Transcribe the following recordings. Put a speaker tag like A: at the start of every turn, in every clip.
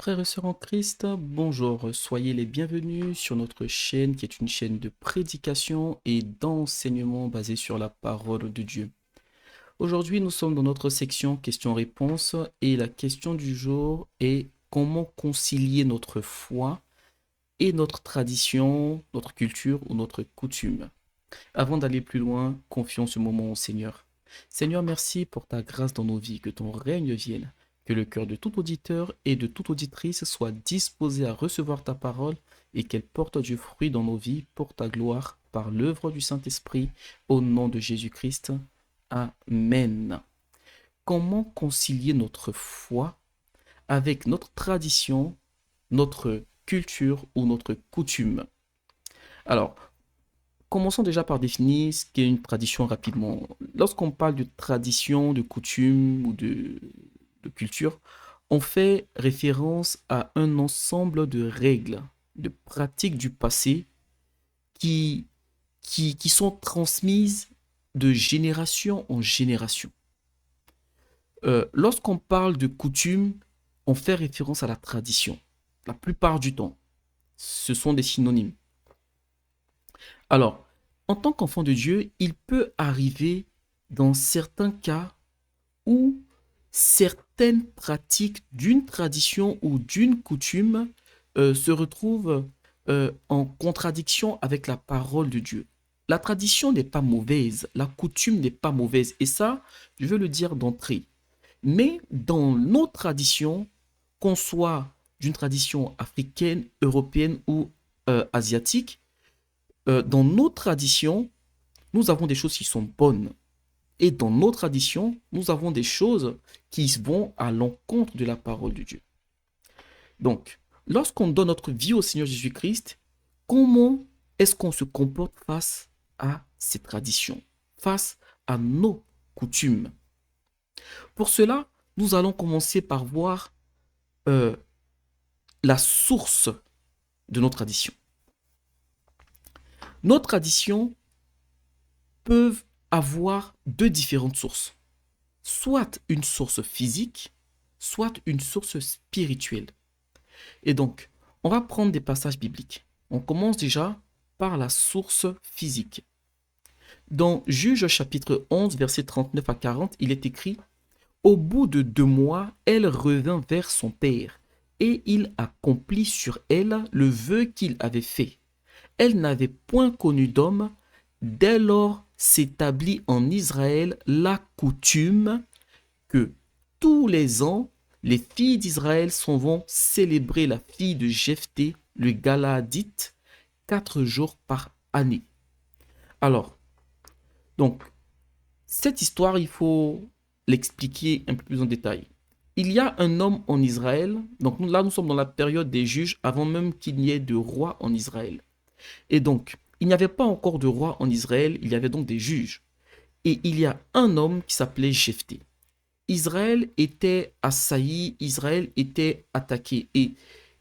A: frères et sœurs en Christ, bonjour, soyez les bienvenus sur notre chaîne qui est une chaîne de prédication et d'enseignement basée sur la parole de Dieu. Aujourd'hui, nous sommes dans notre section questions-réponses et la question du jour est comment concilier notre foi et notre tradition, notre culture ou notre coutume. Avant d'aller plus loin, confions ce moment au Seigneur. Seigneur, merci pour ta grâce dans nos vies, que ton règne vienne, que le cœur de tout auditeur et de toute auditrice soit disposé à recevoir ta parole et qu'elle porte du fruit dans nos vies pour ta gloire, par l'œuvre du Saint-Esprit, au nom de Jésus-Christ. Amen. Comment concilier notre foi avec notre tradition, notre culture ou notre coutume? Alors, commençons déjà par définir ce qu'est une tradition rapidement. Lorsqu'on parle de tradition, de coutume ou de culture, on fait référence à un ensemble de règles, de pratiques du passé qui, qui sont transmises de génération en génération. Lorsqu'on parle de coutume, on fait référence à la tradition. La plupart du temps, ce sont des synonymes. Alors, en tant qu'enfant de Dieu, il peut arriver dans certains cas où certaines pratiques d'une tradition ou d'une coutume se retrouvent en contradiction avec la parole de Dieu. La tradition n'est pas mauvaise, la coutume n'est pas mauvaise, et ça, je veux le dire d'entrée. Mais dans nos traditions, qu'on soit d'une tradition africaine, européenne ou asiatique, dans nos traditions, nous avons des choses qui sont bonnes. Et dans nos traditions, nous avons des choses qui vont à l'encontre de la parole de Dieu. Donc, lorsqu'on donne notre vie au Seigneur Jésus-Christ, comment est-ce qu'on se comporte face à ces traditions, face à nos coutumes? Pour cela, nous allons commencer par voir euh, la source de nos traditions. Nos traditions peuvent avoir deux différentes sources. Soit une source physique, soit une source spirituelle. Et donc, on va prendre des passages bibliques. On commence déjà par la source physique. Dans Juges chapitre 11, versets 39 à 40, il est écrit « Au bout de 2 mois, elle revint vers son père, et il accomplit sur elle le vœu qu'il avait fait. Elle n'avait point connu d'homme. Dès lors s'établit en Israël la coutume que tous les ans, les filles d'Israël s'en vont célébrer la fille de Jephthé, le Galaadite, 4 jours par année. » Alors, donc, cette histoire, il faut l'expliquer un peu plus en détail. Il y a un homme en Israël, donc là nous sommes dans la période des juges, avant même qu'il n'y ait de roi en Israël. Et donc, il n'y avait pas encore de roi en Israël, il y avait donc des juges. Et il y a un homme qui s'appelait Jephthé. Israël était assailli, Israël était attaqué. Et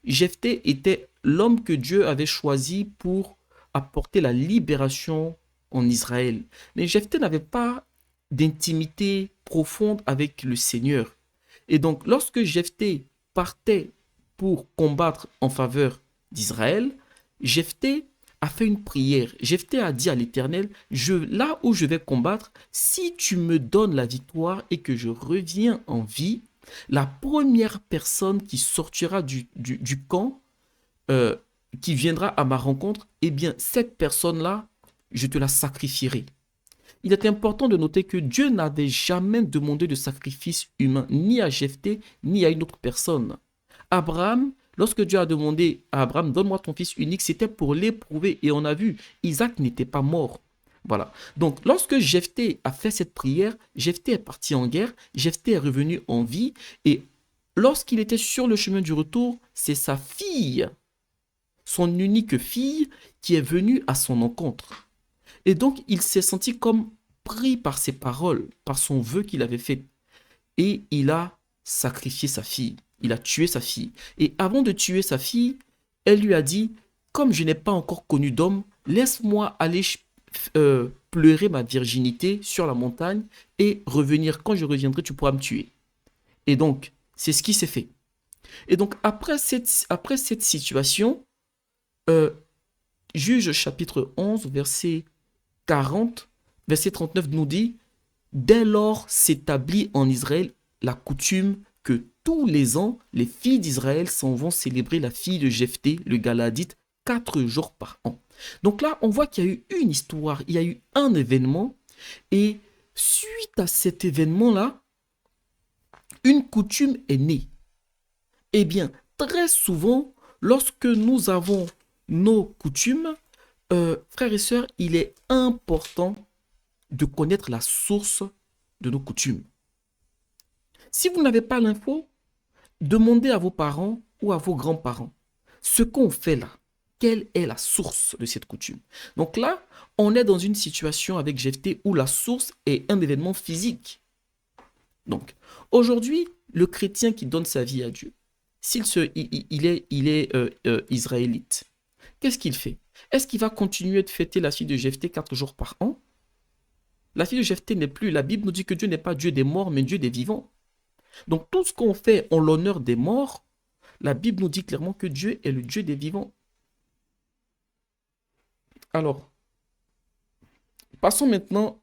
A: Jephthé était l'homme que Dieu avait choisi pour apporter la libération en Israël. Mais Jephthé n'avait pas d'intimité profonde avec le Seigneur. Et donc, lorsque Jephthé partait pour combattre en faveur d'Israël, Jephthé a fait une prière. Jephthé a dit à l'Éternel, là où je vais combattre, si tu me donnes la victoire et que je reviens en vie, la première personne qui sortira du camp, euh, qui viendra à ma rencontre, eh bien, cette personne-là, je te la sacrifierai. Il est important de noter que Dieu n'avait jamais demandé de sacrifice humain, ni à Jephthé, ni à une autre personne. Abraham, lorsque Dieu a demandé à Abraham, donne-moi ton fils unique, c'était pour l'éprouver. Et on a vu, Isaac n'était pas mort. Voilà. Donc, lorsque Jephthé a fait cette prière, Jephthé est parti en guerre, Jephthé est revenu en vie. Et lorsqu'il était sur le chemin du retour, c'est sa fille, son unique fille, qui est venue à son encontre. Et donc, il s'est senti comme pris par ses paroles, par son vœu qu'il avait fait. Et il a sacrifié sa fille. Il a tué sa fille. Et avant de tuer sa fille, elle lui a dit, comme je n'ai pas encore connu d'homme, laisse-moi aller pleurer ma virginité sur la montagne et revenir. Quand je reviendrai, tu pourras me tuer. Et donc, c'est ce qui s'est fait. Et donc, après cette situation, euh, Juge chapitre 11, verset 40, verset 39 nous dit, dès lors s'établit en Israël la coutume que tous les ans, les filles d'Israël s'en vont célébrer la fille de Jephthé, le Galadite, 4 jours par an. Donc là, on voit qu'il y a eu une histoire, il y a eu un événement, et suite à cet événement-là, une coutume est née. Eh bien, très souvent, lorsque nous avons nos coutumes, frères et sœurs, il est important de connaître la source de nos coutumes. Si vous n'avez pas l'info, demandez à vos parents ou à vos grands-parents ce qu'on fait là. Quelle est la source de cette coutume? Donc là, on est dans une situation avec Jephthé où la source est un événement physique. Donc, aujourd'hui, le chrétien qui donne sa vie à Dieu, il est israélite, qu'est-ce qu'il fait? Est-ce qu'il va continuer de fêter la fille de Jephthé 4 jours par an? La fille de Jephthé n'est plus. La Bible nous dit que Dieu n'est pas Dieu des morts, mais Dieu des vivants. Donc tout ce qu'on fait en l'honneur des morts, la Bible nous dit clairement que Dieu est le Dieu des vivants. Alors, passons maintenant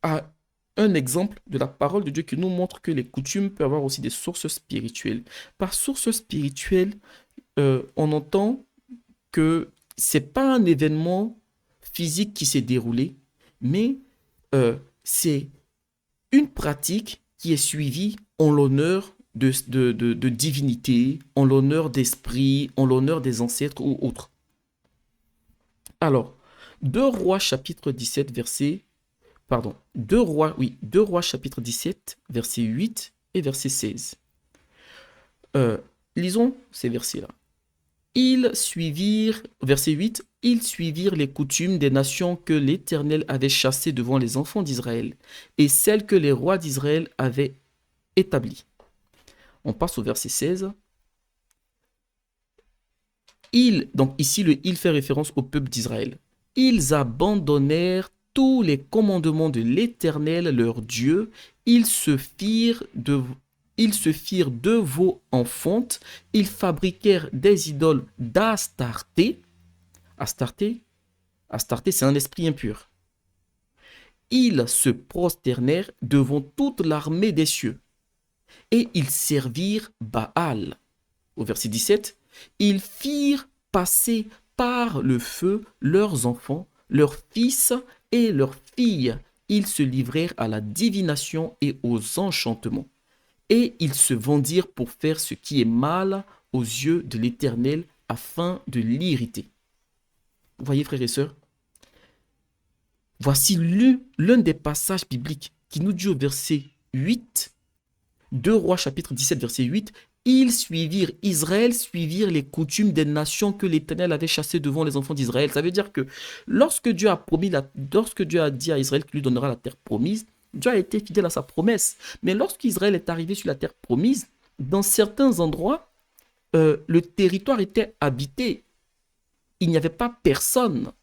A: à un exemple de la parole de Dieu qui nous montre que les coutumes peuvent avoir aussi des sources spirituelles. Par source spirituelle, on entend que c'est pas un événement physique qui s'est déroulé, mais c'est une pratique qui est suivie en l'honneur de divinité, en l'honneur d'esprit, en l'honneur des ancêtres ou autres. Alors, 2 Rois chapitre 17 verset 2 Rois chapitre 17 verset 8 et verset 16. Lisons ces versets-là. Verset 8, ils suivirent les coutumes des nations que l'Éternel avait chassées devant les enfants d'Israël et celles que les rois d'Israël avaient établies. On passe au verset 16. Donc ici, le « il » fait référence au peuple d'Israël. Ils abandonnèrent tous les commandements de l'Éternel, leur Dieu. Ils se firent de veaux en fonte. Ils fabriquèrent des idoles d'Astarté. Astarté, c'est un esprit impur. Ils se prosternèrent devant toute l'armée des cieux. Et ils servirent Baal. Au verset 17, ils firent passer par le feu leurs enfants, leurs fils et leurs filles. Ils se livrèrent à la divination et aux enchantements. Et ils se vendirent pour faire ce qui est mal aux yeux de l'Éternel afin de l'irriter. Vous voyez, frères et sœurs, voici l'un des passages bibliques qui nous dit au verset 8, 2 Rois chapitre 17 verset 8, Israël suivirent les coutumes des nations que l'Éternel avait chassées devant les enfants d'Israël. Ça veut dire que lorsque Dieu a dit à Israël qu'il lui donnera la terre promise, Dieu a été fidèle à sa promesse. Mais lorsqu'Israël est arrivé sur la terre promise, dans certains endroits, le territoire était habité. Il n'y avait pas personne.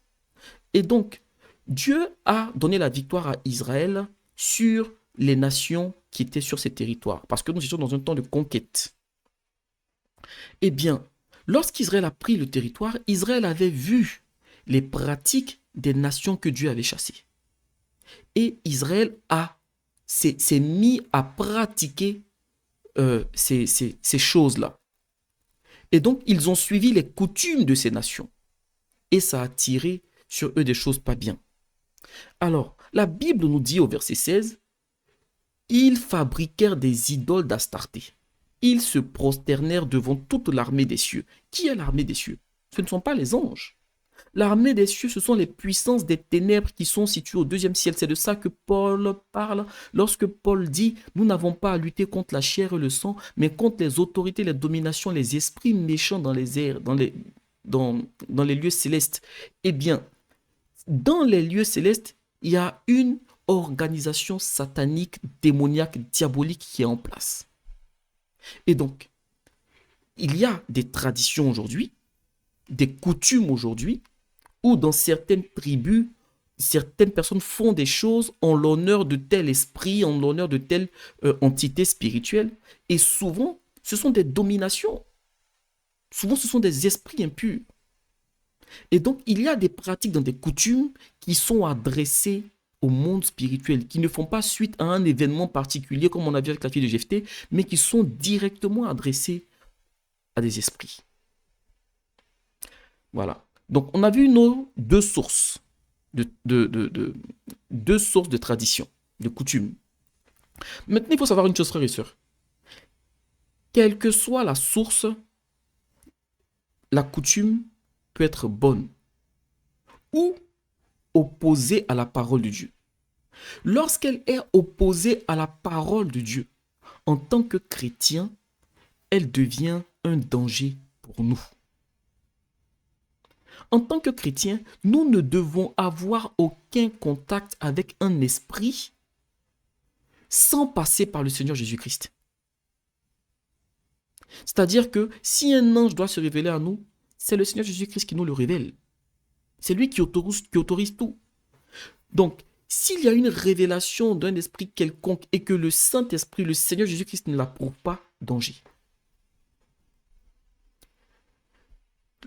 A: Et donc, Dieu a donné la victoire à Israël sur les nations qui étaient sur ces territoires. Parce que nous étions dans un temps de conquête. Eh bien, lorsqu'Israël a pris le territoire, Israël avait vu les pratiques des nations que Dieu avait chassées. Et Israël s'est mis à pratiquer ces choses-là. Et donc, ils ont suivi les coutumes de ces nations. Et ça a tiré sur eux des choses pas bien. Alors, la Bible nous dit au verset 16, « Ils fabriquèrent des idoles d'Astarté. Ils se prosternèrent devant toute l'armée des cieux. » Qui est l'armée des cieux? Ce ne sont pas les anges. L'armée des cieux, ce sont les puissances des ténèbres qui sont situées au deuxième ciel. C'est de ça que Paul parle lorsque Paul dit « Nous n'avons pas à lutter contre la chair et le sang, mais contre les autorités, les dominations, les esprits méchants dans les airs, dans les lieux célestes. » Eh bien, dans les lieux célestes, il y a une organisation satanique, démoniaque, diabolique qui est en place. Et donc, il y a des traditions aujourd'hui, des coutumes aujourd'hui, où dans certaines tribus, certaines personnes font des choses en l'honneur de tel esprit, en l'honneur de telle entité spirituelle. Et souvent, Ce sont des dominations. Souvent, ce sont des esprits impurs. Et donc, il y a des pratiques dans des coutumes qui sont adressées au monde spirituel, qui ne font pas suite à un événement particulier, comme on a vu avec la fille de Jephthé, mais qui sont directement adressées à des esprits. Voilà. Donc, on a vu nos deux sources deux sources de tradition, de coutume. Maintenant, il faut savoir une chose, frères et sœurs. Quelle que soit la source, la coutume peut être bonne ou opposée à la parole de Dieu. Lorsqu'elle est opposée à la parole de Dieu, en tant que chrétien, elle devient un danger pour nous. En tant que chrétien, nous ne devons avoir aucun contact avec un esprit sans passer par le Seigneur Jésus-Christ. C'est-à-dire que si un ange doit se révéler à nous, c'est le Seigneur Jésus-Christ qui nous le révèle. C'est lui qui autorise tout. Donc, s'il y a une révélation d'un esprit quelconque et que le Saint-Esprit, le Seigneur Jésus-Christ ne l'approuve pas, danger.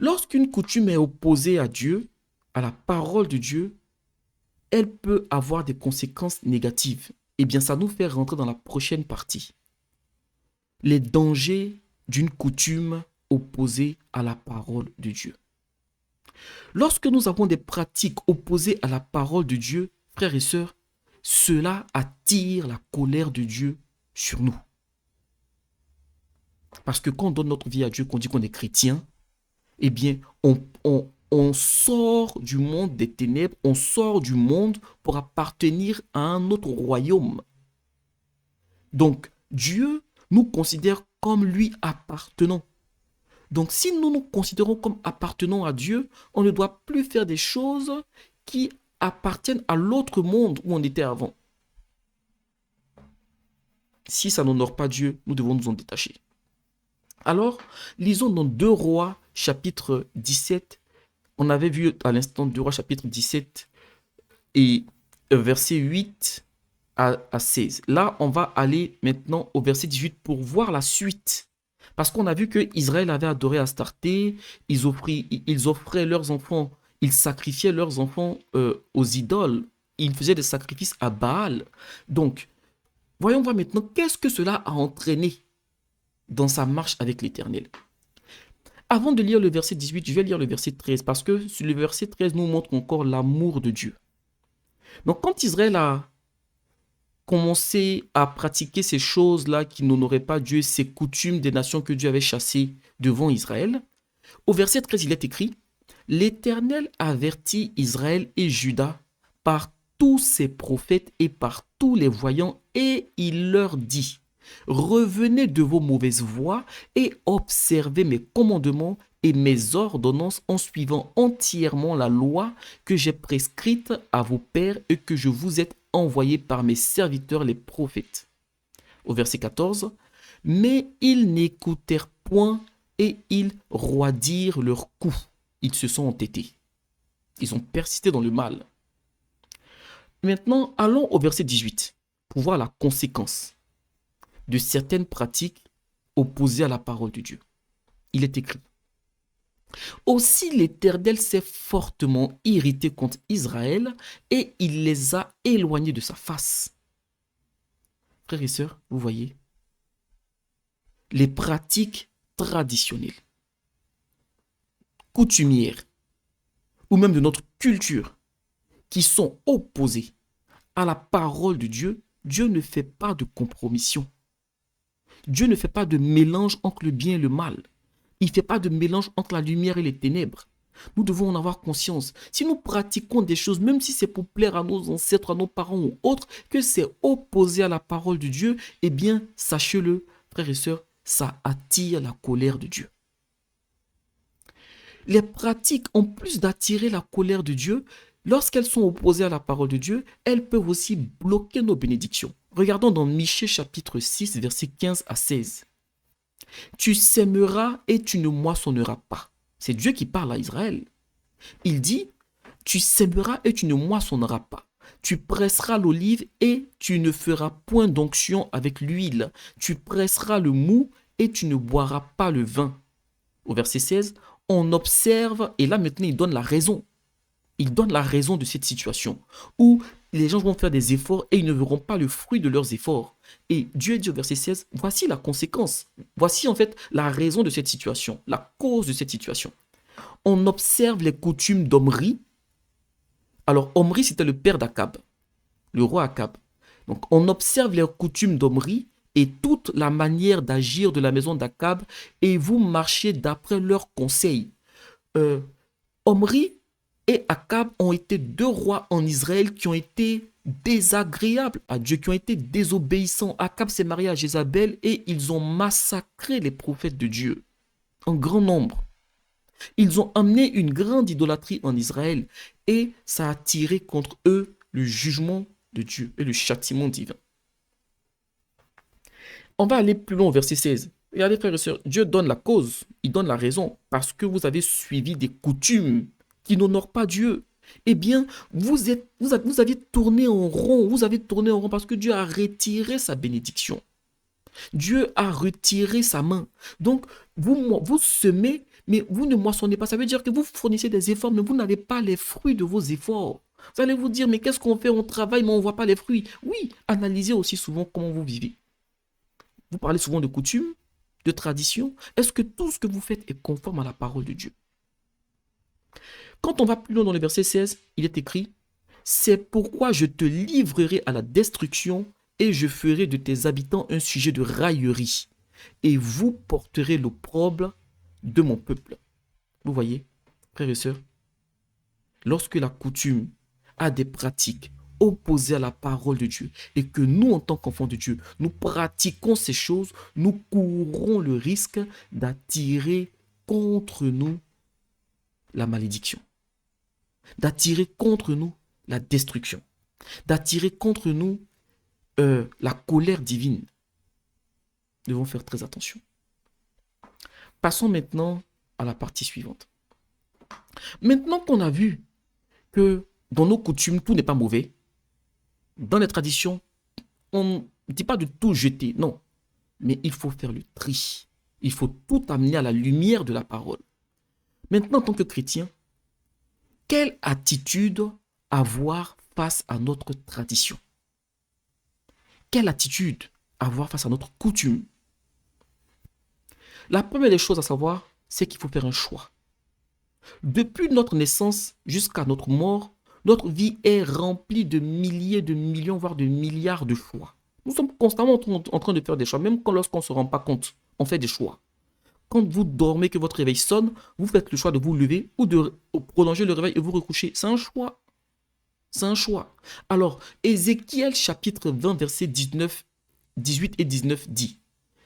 A: Lorsqu'une coutume est opposée à Dieu, à la parole de Dieu, elle peut avoir des conséquences négatives. Eh bien, ça nous fait rentrer dans la prochaine partie. Les dangers d'une coutume opposée à la parole de Dieu. Lorsque nous avons des pratiques opposées à la parole de Dieu, frères et sœurs, cela attire la colère de Dieu sur nous. Parce que quand on donne notre vie à Dieu, qu'on dit qu'on est chrétien, eh bien, on sort du monde des ténèbres, on sort du monde pour appartenir à un autre royaume. Donc, Dieu nous considère comme lui appartenant. Donc, si nous nous considérons comme appartenant à Dieu, on ne doit plus faire des choses qui appartiennent à l'autre monde où on était avant. Si ça n'honore pas Dieu, nous devons nous en détacher. Alors, lisons dans 2 Rois, chapitre 17. On avait vu à l'instant 2 Rois, chapitre 17 et verset 8 à 16. Là, on va aller maintenant au verset 18 pour voir la suite. Parce qu'on a vu que Israël avait adoré Astarté, ils offraient leurs enfants, ils sacrifiaient leurs enfants aux idoles, ils faisaient des sacrifices à Baal. Donc, voyons voir maintenant qu'est-ce que cela a entraîné dans sa marche avec l'Éternel. Avant de lire le verset 18, je vais lire le verset 13 parce que le verset 13 nous montre encore l'amour de Dieu. Donc, quand Israël a commencé à pratiquer ces choses-là qui n'honoraient pas Dieu, ces coutumes des nations que Dieu avait chassées devant Israël, au verset 13, il est écrit « L'Éternel avertit Israël et Juda par tous ses prophètes et par tous les voyants, et il leur dit « Revenez de vos mauvaises voies et observez mes commandements et mes ordonnances en suivant entièrement la loi que j'ai prescrite à vos pères et que je vous ai envoyée par mes serviteurs les prophètes. » Au verset 14, « Mais ils n'écoutèrent point et ils roidirent leurs coups. » Ils se sont entêtés. Ils ont persisté dans le mal. Maintenant, allons au verset 18 pour voir la conséquence de certaines pratiques opposées à la parole de Dieu. Il est écrit « Aussi l'Éternel s'est fortement irrité contre Israël et il les a éloignés de sa face. » Frères et sœurs, vous voyez, les pratiques traditionnelles, coutumières, ou même de notre culture, qui sont opposées à la parole de Dieu, Dieu ne fait pas de compromission. Dieu ne fait pas de mélange entre le bien et le mal. Il ne fait pas de mélange entre la lumière et les ténèbres. Nous devons en avoir conscience. Si nous pratiquons des choses, même si c'est pour plaire à nos ancêtres, à nos parents ou autres, que c'est opposé à la parole de Dieu, eh bien, sachez-le, frères et sœurs, ça attire la colère de Dieu. Les pratiques, en plus d'attirer la colère de Dieu, lorsqu'elles sont opposées à la parole de Dieu, elles peuvent aussi bloquer nos bénédictions. Regardons dans Michée chapitre 6, versets 15 à 16. « Tu sèmeras et tu ne moissonneras pas. » C'est Dieu qui parle à Israël. Il dit « Tu sèmeras et tu ne moissonneras pas. Tu presseras l'olive et tu ne feras point d'onction avec l'huile. Tu presseras le mou et tu ne boiras pas le vin. Au verset 16, on observe, et là maintenant il donne la raison. Il donne la raison de cette situation où les gens vont faire des efforts et ils ne verront pas le fruit de leurs efforts. Et Dieu dit au verset 16, voici la conséquence. Voici en fait la raison de cette situation, la cause de cette situation. On observe les coutumes d'Omri. Alors Omri, c'était le père d'Akab, le roi Akab. Donc on observe les coutumes d'Omri et toute la manière d'agir de la maison d'Akab et vous marchez d'après leurs conseils. Omri et Akab ont été deux rois en Israël qui ont été désagréables à Dieu, qui ont été désobéissants. Akab s'est marié à Jézabel et ils ont massacré les prophètes de Dieu en grand nombre. Ils ont amené une grande idolâtrie en Israël et ça a tiré contre eux le jugement de Dieu et le châtiment divin. On va aller plus loin au verset 16. Regardez frères et sœurs, Dieu donne la cause, il donne la raison parce que vous avez suivi des coutumes qui n'honorent pas Dieu. Eh bien, vous avez tourné en rond, parce que Dieu a retiré sa bénédiction. Dieu a retiré sa main. Donc, vous semez, mais vous ne moissonnez pas. Ça veut dire que vous fournissez des efforts, mais vous n'avez pas les fruits de vos efforts. Vous allez vous dire, mais qu'est-ce qu'on fait? On travaille, mais on ne voit pas les fruits. Oui, analysez aussi souvent comment vous vivez. Vous parlez souvent de coutumes, de traditions. Est-ce que tout ce que vous faites est conforme à la parole de Dieu? Quand on va plus loin dans le verset 16, il est écrit « C'est pourquoi je te livrerai à la destruction et je ferai de tes habitants un sujet de raillerie, et vous porterez l'opprobre de mon peuple. » Vous voyez, frères et sœurs, lorsque la coutume a des pratiques opposées à la parole de Dieu et que nous, en tant qu'enfants de Dieu, nous pratiquons ces choses, nous courons le risque d'attirer contre nous la malédiction, d'attirer contre nous la destruction, d'attirer contre nous la colère divine. Nous devons faire très attention. Passons maintenant à la partie suivante. Maintenant qu'on a vu que dans nos coutumes, tout n'est pas mauvais, dans les traditions, on ne dit pas de tout jeter, non. Mais il faut faire le tri. Il faut tout amener à la lumière de la parole. Maintenant, en tant que chrétien, quelle attitude avoir face à notre tradition? Quelle attitude avoir face à notre coutume? La première des choses à savoir, c'est qu'il faut faire un choix. Depuis notre naissance jusqu'à notre mort, notre vie est remplie de milliers, de millions, voire de milliards de choix. Nous sommes constamment en train de faire des choix, même lorsqu'on ne se rend pas compte, on fait des choix. Quand vous dormez, que votre réveil sonne, vous faites le choix de vous lever ou de prolonger le réveil et vous recoucher. C'est un choix. C'est un choix. Alors, Ézéchiel chapitre 20, versets 18 et 19 dit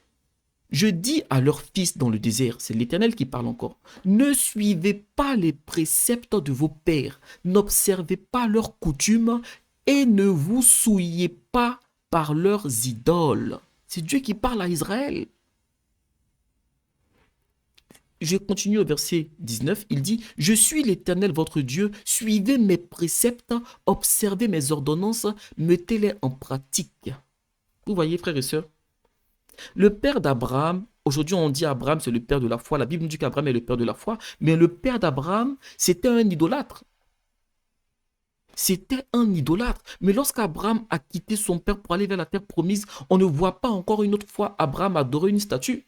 A: « Je dis à leurs fils dans le désert, c'est l'Éternel qui parle encore, ne suivez pas les préceptes de vos pères, n'observez pas leurs coutumes et ne vous souillez pas par leurs idoles. » C'est Dieu qui parle à Israël. Je continue au verset 19, il dit « Je suis l'Éternel votre Dieu, suivez mes préceptes, observez mes ordonnances, mettez-les en pratique. » Vous voyez, frères et sœurs, le père d'Abraham, aujourd'hui on dit Abraham c'est le père de la foi, la Bible nous dit qu'Abraham est le père de la foi, mais le père d'Abraham, c'était un idolâtre. C'était un idolâtre. Mais lorsqu'Abraham a quitté son père pour aller vers la terre promise, on ne voit pas encore une autre fois Abraham adorer une statue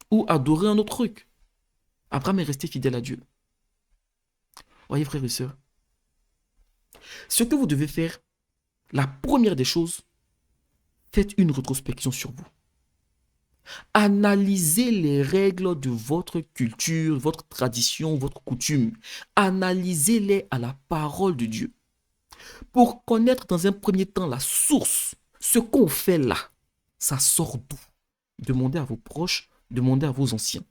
A: ou adorer un autre truc. Abraham est resté fidèle à Dieu. Voyez, frères et sœurs, ce que vous devez faire, la première des choses, faites une rétrospection sur vous. Analysez les règles de votre culture, votre tradition, votre coutume. Analysez-les à la parole de Dieu. Pour connaître dans un premier temps la source, ce qu'on fait là, ça sort d'où? Demandez à vos proches, demandez à vos anciens.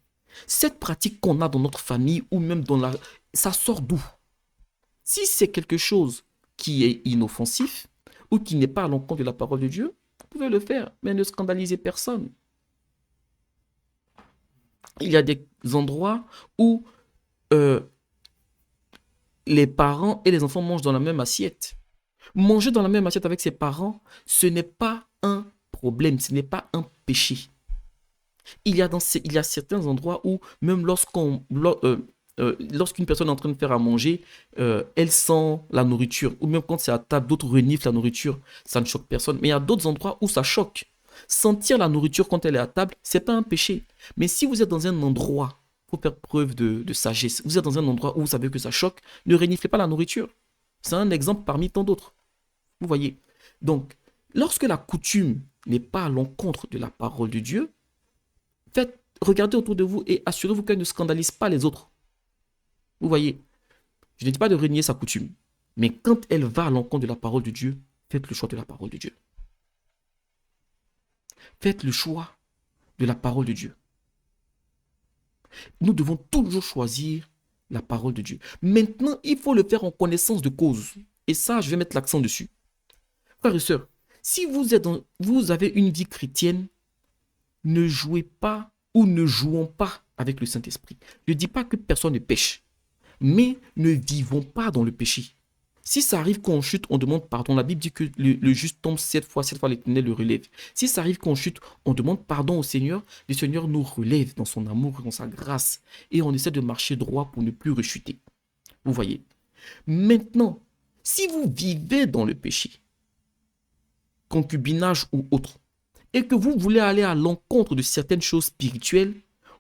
A: Cette pratique qu'on a dans notre famille ou même ça sort d'où? Si c'est quelque chose qui est inoffensif ou qui n'est pas à l'encontre de la parole de Dieu, vous pouvez le faire, mais ne scandalisez personne. Il y a des endroits où les parents et les enfants mangent dans la même assiette. Manger dans la même assiette avec ses parents, ce n'est pas un problème, ce n'est pas un péché. Il y a certains endroits où, même lorsqu'une personne est en train de faire à manger, elle sent la nourriture. Ou même quand c'est à table, d'autres reniflent la nourriture. Ça ne choque personne. Mais il y a d'autres endroits où ça choque. Sentir la nourriture quand elle est à table, c'est pas un péché. Mais si vous êtes dans un endroit, faut faire preuve de sagesse. Vous êtes dans un endroit où vous savez que ça choque, ne reniflez pas la nourriture. C'est un exemple parmi tant d'autres. Vous voyez. Donc, lorsque la coutume n'est pas à l'encontre de la parole de Dieu, regardez autour de vous et assurez-vous qu'elle ne scandalise pas les autres. Vous voyez, je ne dis pas de renier sa coutume, mais quand elle va à l'encontre de la parole de Dieu, faites le choix de la parole de Dieu. Faites le choix de la parole de Dieu. Nous devons toujours choisir la parole de Dieu. Maintenant, il faut le faire en connaissance de cause. Et ça, je vais mettre l'accent dessus. Frères et sœurs, si vous avez une vie chrétienne, ne jouez pas ou ne jouons pas avec le Saint-Esprit. Je ne dis pas que personne ne pêche, mais ne vivons pas dans le péché. Si ça arrive qu'on chute, on demande pardon. La Bible dit que le juste tombe 7 fois l'Éternel le relève. Si ça arrive qu'on chute, on demande pardon au Seigneur. Le Seigneur nous relève dans son amour, dans sa grâce. Et on essaie de marcher droit pour ne plus rechuter. Vous voyez. Maintenant, si vous vivez dans le péché, concubinage ou autre, et que vous voulez aller à l'encontre de certaines choses spirituelles,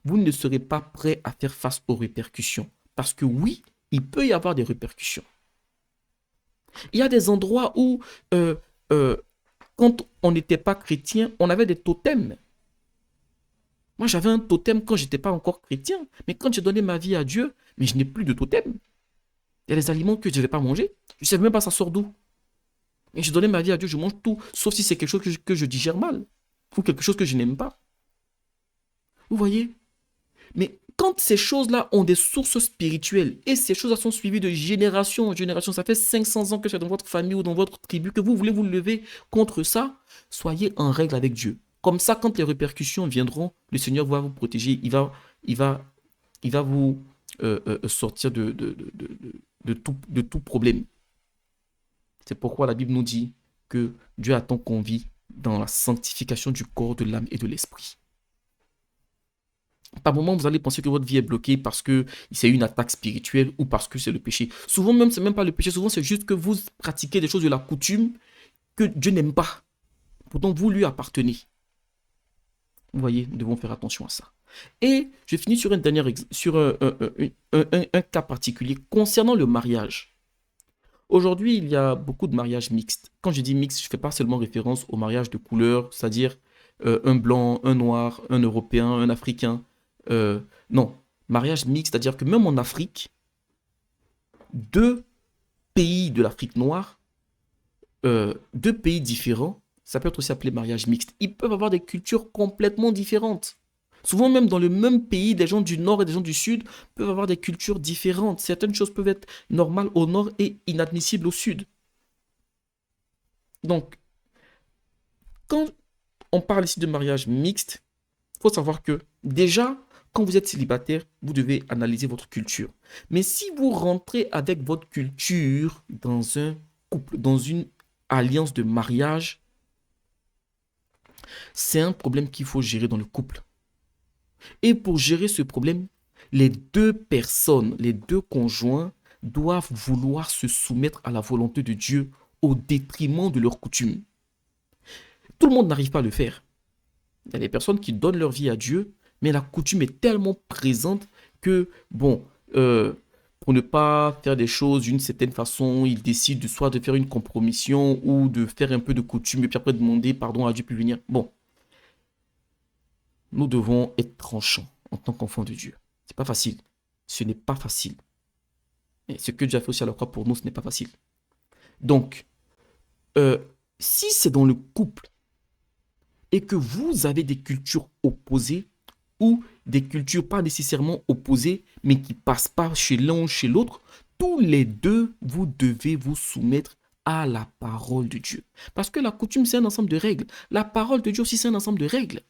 A: vous ne serez pas prêt à faire face aux répercussions. Parce que oui, il peut y avoir des répercussions. Il y a des endroits où, quand on n'était pas chrétien, on avait des totems. Moi, j'avais un totem quand je n'étais pas encore chrétien. Mais quand j'ai donné ma vie à Dieu, mais je n'ai plus de totem. Il y a des aliments que je ne vais pas manger. Je ne sais même pas ça sort d'où. Et j'ai donné ma vie à Dieu, je mange tout, sauf si c'est quelque chose que je digère mal. Ou quelque chose que je n'aime pas. Vous voyez? Mais quand ces choses-là ont des sources spirituelles et ces choses-là sont suivies de génération en génération, ça fait 500 ans que c'est dans votre famille ou dans votre tribu, que vous voulez vous lever contre ça, soyez en règle avec Dieu. Comme ça, quand les répercussions viendront, le Seigneur va vous protéger, il va vous sortir de tout problème. C'est pourquoi la Bible nous dit que Dieu attend qu'on vit dans la sanctification du corps, de l'âme et de l'esprit. Par moment, vous allez penser que votre vie est bloquée parce que c'est une attaque spirituelle ou parce que c'est le péché. Souvent même, c'est même pas le péché. Souvent, c'est juste que vous pratiquez des choses de la coutume que Dieu n'aime pas. Pourtant, vous lui appartenez. Vous voyez, nous devons faire attention à ça. Et je finis sur un cas particulier concernant le mariage. Aujourd'hui, il y a beaucoup de mariages mixtes. Quand je dis mixte, je ne fais pas seulement référence au mariage de couleur, c'est-à-dire un blanc, un noir, un européen, un africain. Non, mariage mixte, c'est-à-dire que même en Afrique, deux pays de l'Afrique noire, deux pays différents, ça peut être aussi appelé mariage mixte. Ils peuvent avoir des cultures complètement différentes. Souvent même dans le même pays, des gens du nord et des gens du sud peuvent avoir des cultures différentes. Certaines choses peuvent être normales au nord et inadmissibles au sud. Donc, quand on parle ici de mariage mixte, il faut savoir que déjà, quand vous êtes célibataire, vous devez analyser votre culture. Mais si vous rentrez avec votre culture dans un couple, dans une alliance de mariage, c'est un problème qu'il faut gérer dans le couple. Et pour gérer ce problème, les deux personnes, les deux conjoints doivent vouloir se soumettre à la volonté de Dieu au détriment de leurs coutumes. Tout le monde n'arrive pas à le faire. Il y a des personnes qui donnent leur vie à Dieu, mais la coutume est tellement présente que, bon, pour ne pas faire des choses d'une certaine façon, ils décident soit de faire une compromission ou de faire un peu de coutume et puis après demander pardon à Dieu puis venir. Bon, nous devons être tranchants en tant qu'enfants de Dieu. C'est pas facile. Ce n'est pas facile. Et ce que Dieu a fait aussi à la croix pour nous, ce n'est pas facile. Donc, si c'est dans le couple et que vous avez des cultures opposées ou des cultures pas nécessairement opposées, mais qui ne passent pas chez l'un ou chez l'autre, tous les deux, vous devez vous soumettre à la parole de Dieu. Parce que la coutume, c'est un ensemble de règles. La parole de Dieu aussi, c'est un ensemble de règles.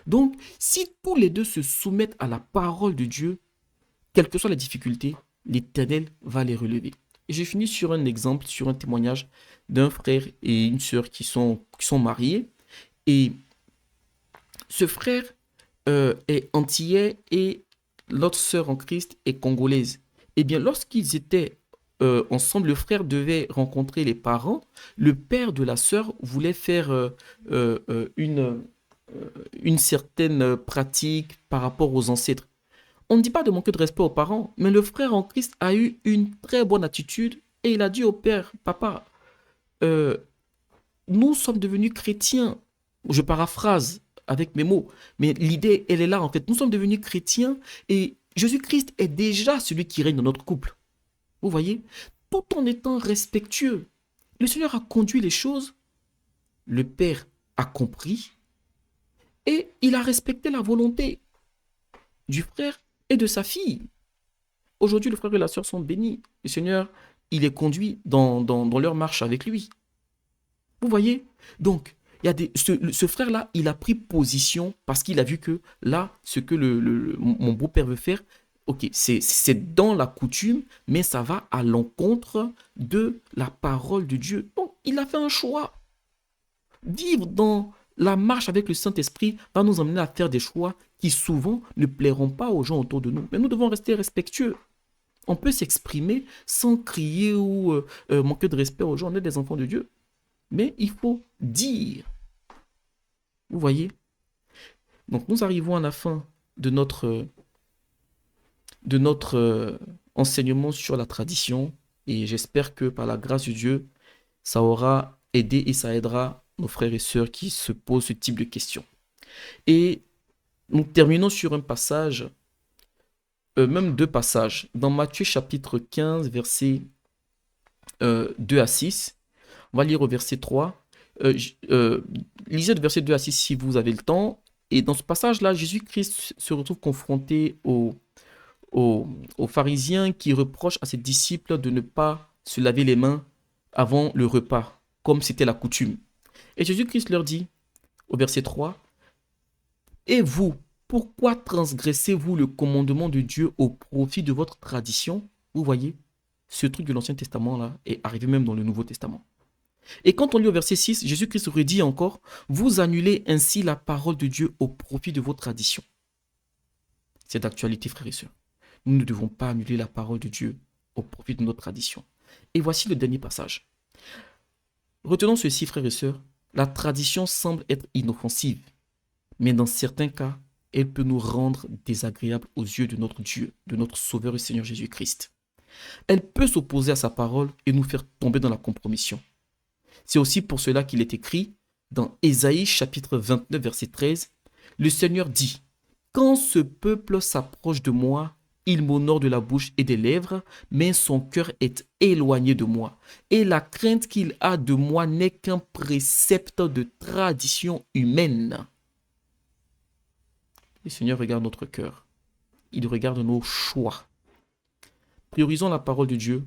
A: Donc, si tous les deux se soumettent à la parole de Dieu, quelles que soient les difficultés, l'Éternel va les relever. Et j'ai fini sur un exemple, sur un témoignage d'un frère et une sœur qui sont mariés. Et ce frère est antillais et l'autre sœur en Christ est congolaise. Eh bien, lorsqu'ils étaient ensemble, le frère devait rencontrer les parents. Le père de la sœur voulait faire une certaine pratique par rapport aux ancêtres. On ne dit pas de manquer de respect aux parents, mais le frère en Christ a eu une très bonne attitude et il a dit au père, papa, euh, nous sommes devenus chrétiens. Je paraphrase avec mes mots, mais l'idée, elle est là en fait. Nous sommes devenus chrétiens et Jésus-Christ est déjà celui qui règne dans notre couple. Vous voyez? Tout en étant respectueux. Le Seigneur a conduit les choses, le Père a compris et il a respecté la volonté du frère et de sa fille. Aujourd'hui, le frère et la sœur sont bénis. Le Seigneur, il est conduit dans leur marche avec lui. Vous voyez? Donc, il y a ce frère-là, il a pris position parce qu'il a vu que là, ce que mon beau-père veut faire, ok, c'est dans la coutume, mais ça va à l'encontre de la parole de Dieu. Donc, il a fait un choix. Vivre dans la marche avec le Saint-Esprit va nous emmener à faire des choix qui souvent ne plairont pas aux gens autour de nous. Mais nous devons rester respectueux. On peut s'exprimer sans crier ou manquer de respect aux gens. On est des enfants de Dieu. Mais il faut dire. Vous voyez? Donc nous arrivons à la fin de notre enseignement sur la tradition. Et j'espère que par la grâce de Dieu, ça aura aidé et ça aidera nos frères et sœurs qui se posent ce type de questions. Et nous terminons sur un passage, même deux passages. Dans Matthieu chapitre 15, versets 2 à 6, on va lire au verset 3. Lisez le verset 2 à 6 si vous avez le temps. Et dans ce passage-là, Jésus-Christ se retrouve confronté aux pharisiens qui reprochent à ses disciples de ne pas se laver les mains avant le repas, comme c'était la coutume. Et Jésus-Christ leur dit, au verset 3, « Et vous, pourquoi transgressez-vous le commandement de Dieu au profit de votre tradition ?» Vous voyez, ce truc de l'Ancien Testament-là est arrivé même dans le Nouveau Testament. Et quand on lit au verset 6, Jésus-Christ redit encore, « Vous annulez ainsi la parole de Dieu au profit de vos traditions. » C'est d'actualité, frères et sœurs. Nous ne devons pas annuler la parole de Dieu au profit de notre tradition. Et voici le dernier passage. Retenons ceci, frères et sœurs. La tradition semble être inoffensive, mais dans certains cas, elle peut nous rendre désagréables aux yeux de notre Dieu, de notre Sauveur et Seigneur Jésus-Christ. Elle peut s'opposer à sa parole et nous faire tomber dans la compromission. C'est aussi pour cela qu'il est écrit dans Ésaïe chapitre 29 verset 13, le Seigneur dit, « Quand ce peuple s'approche de moi, il m'honore de la bouche et des lèvres, mais son cœur est éloigné de moi. Et la crainte qu'il a de moi n'est qu'un précepte de tradition humaine. » Le Seigneur regarde notre cœur. Il regarde nos choix. Priorisons la parole de Dieu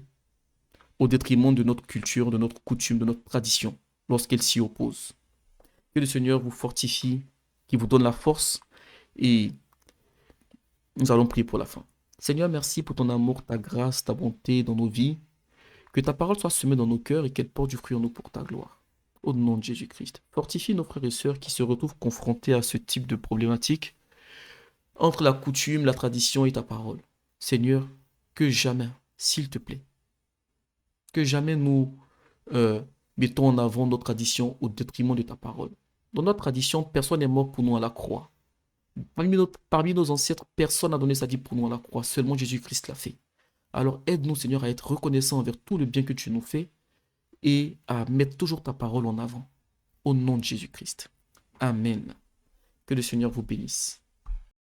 A: au détriment de notre culture, de notre coutume, de notre tradition, lorsqu'elle s'y oppose. Que le Seigneur vous fortifie, qu'il vous donne la force, et nous allons prier pour la fin. Seigneur, merci pour ton amour, ta grâce, ta bonté dans nos vies. Que ta parole soit semée dans nos cœurs et qu'elle porte du fruit en nous pour ta gloire. Au nom de Jésus-Christ. Fortifie nos frères et sœurs qui se retrouvent confrontés à ce type de problématique entre la coutume, la tradition et ta parole. Seigneur, que jamais, s'il te plaît, que jamais nous mettons en avant notre tradition au détriment de ta parole. Dans notre tradition, personne n'est mort pour nous à la croix. Parmi nos ancêtres, personne n'a donné sa vie pour nous à la croix. Seulement Jésus-Christ l'a fait. Alors aide-nous, Seigneur, à être reconnaissants envers tout le bien que tu nous fais et à mettre toujours ta parole en avant. Au nom de Jésus-Christ. Amen. Que le Seigneur vous bénisse.